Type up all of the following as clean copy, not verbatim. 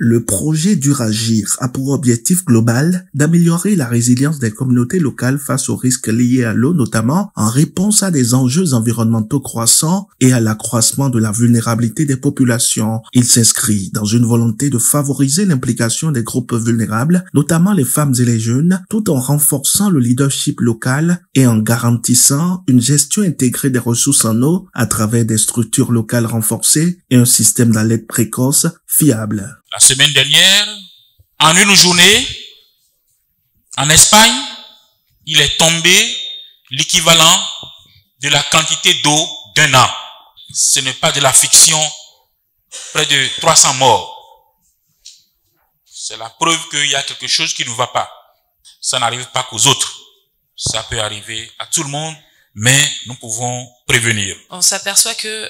Le projet Duragir a pour objectif global d'améliorer la résilience des communautés locales face aux risques liés à l'eau, notamment en réponse à des enjeux environnementaux croissants et à l'accroissement de la vulnérabilité des populations. Il s'inscrit dans une volonté de favoriser l'implication des groupes vulnérables, notamment les femmes et les jeunes, tout en renforçant le leadership local et en garantissant une gestion intégrée des ressources en eau à travers des structures locales renforcées et un système d'alerte précoce fiable. La semaine dernière, en une journée, en Espagne, il est tombé l'équivalent de la quantité d'eau d'un an. Ce n'est pas de la fiction, près de 300 morts. C'est la preuve qu'il y a quelque chose qui ne va pas. Ça n'arrive pas qu'aux autres. Ça peut arriver à tout le monde, mais nous pouvons prévenir. On s'aperçoit que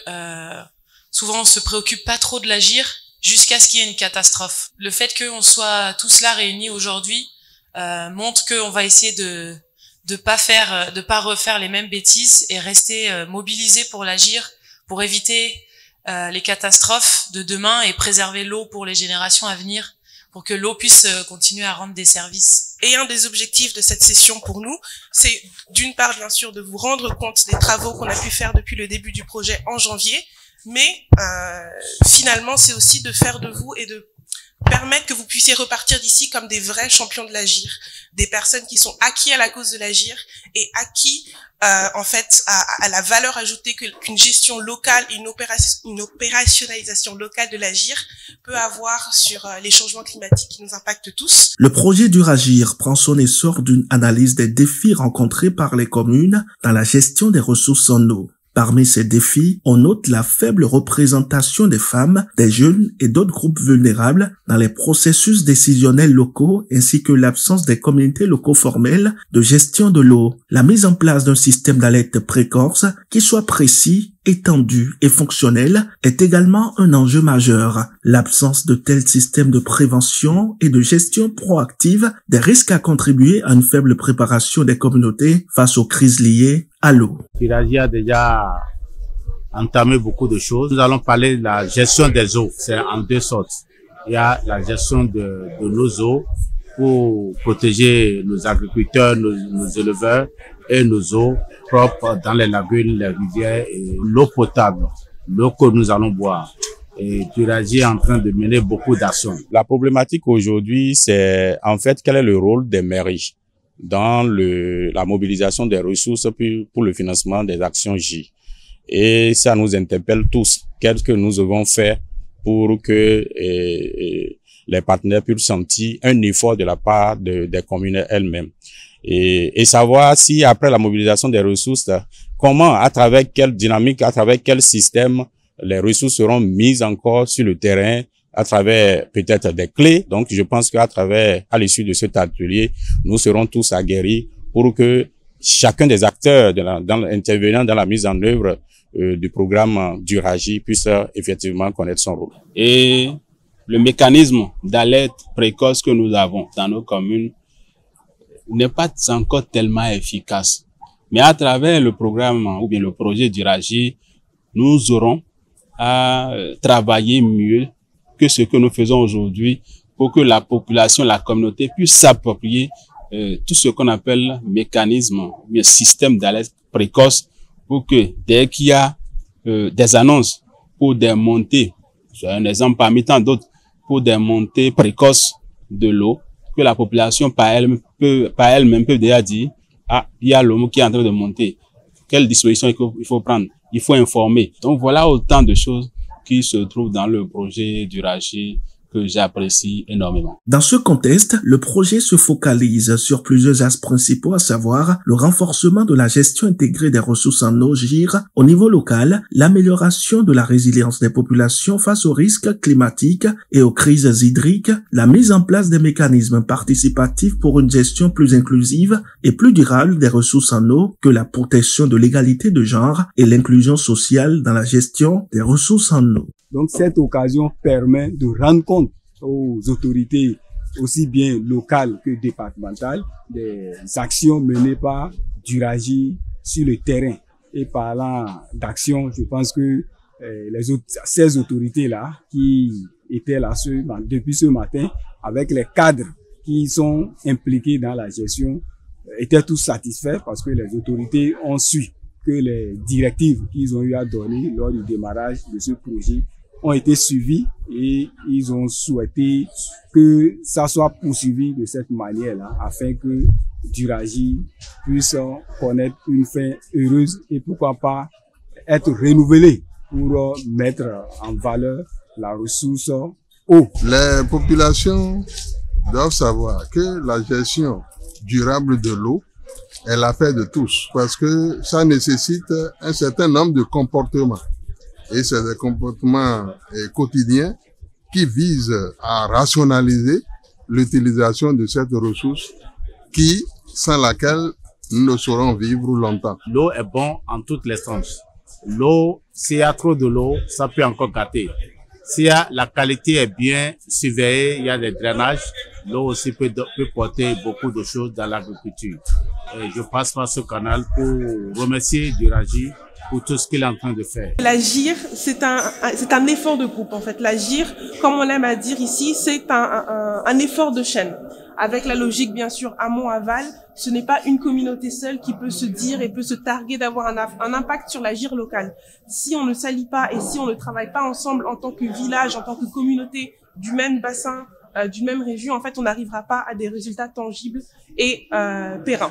souvent on se préoccupe pas trop de l'agir jusqu'à ce qu'il y ait une catastrophe. Le fait qu'on soit tous là réunis aujourd'hui montre qu'on va essayer de pas refaire les mêmes bêtises et rester mobilisés pour l'agir, pour éviter les catastrophes de demain et préserver l'eau pour les générations à venir, pour que l'eau puisse continuer à rendre des services. Et un des objectifs de cette session pour nous, c'est d'une part bien sûr de vous rendre compte des travaux qu'on a pu faire depuis le début du projet en janvier, mais finalement c'est aussi de faire de vous et de permettre que vous puissiez repartir d'ici comme des vrais champions de l'agir, des personnes qui sont acquis à la cause de l'agir et acquis en fait à la valeur ajoutée qu'une gestion locale et une opérationnalisation locale de l'agir peut avoir sur les changements climatiques qui nous impactent tous. Le projet Duragir prend son essor d'une analyse des défis rencontrés par les communes dans la gestion des ressources en eau. Parmi ces défis, on note la faible représentation des femmes, des jeunes et d'autres groupes vulnérables dans les processus décisionnels locaux ainsi que l'absence des communautés locaux formelles de gestion de l'eau. La mise en place d'un système d'alerte précoce qui soit précis, étendu et fonctionnel est également un enjeu majeur. L'absence de tels systèmes de prévention et de gestion proactive des risques à contribuer à une faible préparation des communautés face aux crises liées à l'eau. Duragir a déjà entamé beaucoup de choses. Nous allons parler de la gestion des eaux. C'est en deux sortes. Il y a la gestion de nos eaux pour protéger nos agriculteurs, nos éleveurs et nos eaux propres dans les lagunes, les rivières et l'eau potable, l'eau que nous allons boire. Et Duragir est en train de mener beaucoup d'actions. La problématique aujourd'hui, c'est en fait quel est le rôle des mairies dans la mobilisation des ressources pour le financement des actions J. Et ça nous interpelle tous. Qu'est-ce que nous devons faire pour que les partenaires puissent sentir un effort de la part des communes elles-mêmes. Et savoir si après la mobilisation des ressources, comment, à travers quelle dynamique, à travers quel système les ressources seront mises encore sur le terrain, à travers peut-être des clés. Donc, je pense à l'issue de cet atelier, nous serons tous aguerris pour que chacun des acteurs intervenant dans la mise en œuvre du programme Duragir puisse effectivement connaître son rôle. Et le mécanisme d'alerte précoce que nous avons dans nos communes n'est pas encore tellement efficace. Mais à travers le programme ou bien le projet Duragir, nous aurons à travailler mieux que ce que nous faisons aujourd'hui pour que la population, la communauté puisse s'approprier tout ce qu'on appelle mécanisme ou bien système d'alerte précoce pour que dès qu'il y a des annonces pour des montées, c'est un exemple parmi tant d'autres, pour des montées précoces de l'eau, que la population par elle-même peut déjà dire, ah, il y a l'eau qui est en train de monter. Quelle disposition il faut prendre? Il faut informer. Donc voilà autant de choses qui se trouvent dans le projet Duragir que j'apprécie énormément. Dans ce contexte, le projet se focalise sur plusieurs axes principaux, à savoir le renforcement de la gestion intégrée des ressources en eau GIR au niveau local, l'amélioration de la résilience des populations face aux risques climatiques et aux crises hydriques, la mise en place des mécanismes participatifs pour une gestion plus inclusive et plus durable des ressources en eau, que la protection de l'égalité de genre et l'inclusion sociale dans la gestion des ressources en eau. Donc cette occasion permet de rendre compte aux autorités aussi bien locales que départementales des actions menées par Duragir sur le terrain. Et parlant d'action, je pense que ces autorités-là qui étaient là depuis ce matin avec les cadres qui sont impliqués dans la gestion, étaient tous satisfaits parce que les autorités ont su que les directives qu'ils ont eu à donner lors du démarrage de ce projet ont été suivies et ils ont souhaité que ça soit poursuivi de cette manière-là afin que Duragie puisse connaître une fin heureuse et pourquoi pas être renouvelé pour mettre en valeur la ressource eau. Les populations doivent savoir que la gestion durable de l'eau est l'affaire de tous parce que ça nécessite un certain nombre de comportements. Et c'est des comportements quotidiens qui visent à rationaliser l'utilisation de cette ressource sans laquelle nous ne saurons vivre longtemps. L'eau est bonne en toutes les sens. L'eau, s'il y a trop de l'eau, ça peut encore gâter. Si la qualité est bien surveillée, il y a des drainages, l'eau aussi peut porter beaucoup de choses dans l'agriculture. Et je passe par ce canal pour remercier Duragie pour tout ce qu'il est en train de faire. L'agir, c'est un effort de groupe en fait. L'agir, comme on aime à dire ici, c'est un effort de chaîne. Avec la logique bien sûr amont-aval, ce n'est pas une communauté seule qui peut se dire et peut se targuer d'avoir un impact sur l'agir local. Si on ne s'allie pas et si on ne travaille pas ensemble en tant que village, en tant que communauté du même bassin, d'une même région, en fait, on n'arrivera pas à des résultats tangibles et pérennes.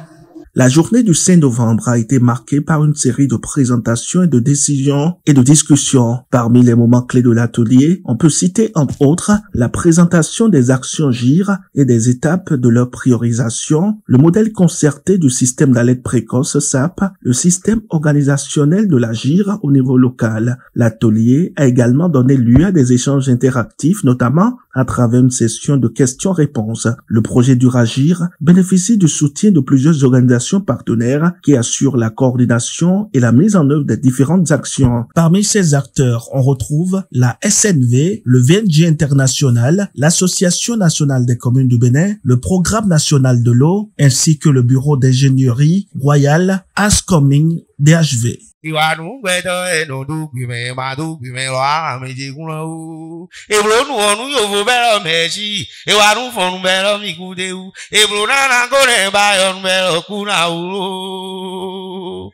La journée du 5 novembre a été marquée par une série de présentations et de décisions et de discussions. Parmi les moments clés de l'atelier, on peut citer entre autres la présentation des actions GIR et des étapes de leur priorisation, le modèle concerté du système d'alerte précoce SAP, le système organisationnel de la GIR au niveau local. L'atelier a également donné lieu à des échanges interactifs, notamment à travers une session de questions-réponses. Le projet Duragir bénéficie du soutien de plusieurs organisations partenaires qui assurent la coordination et la mise en œuvre des différentes actions. Parmi ces acteurs, on retrouve la SNV, le VNG International, l'Association nationale des communes du Bénin, le Programme national de l'eau, ainsi que le Bureau d'ingénierie royal Ascoming DHV. Iwanu gbedo eno dugbe ma dugbe lo ame jigunlo ebro nu onu yovo belo meji iwanu fonu belo mi kudeu ebro na na gore ba yon belo kuna uro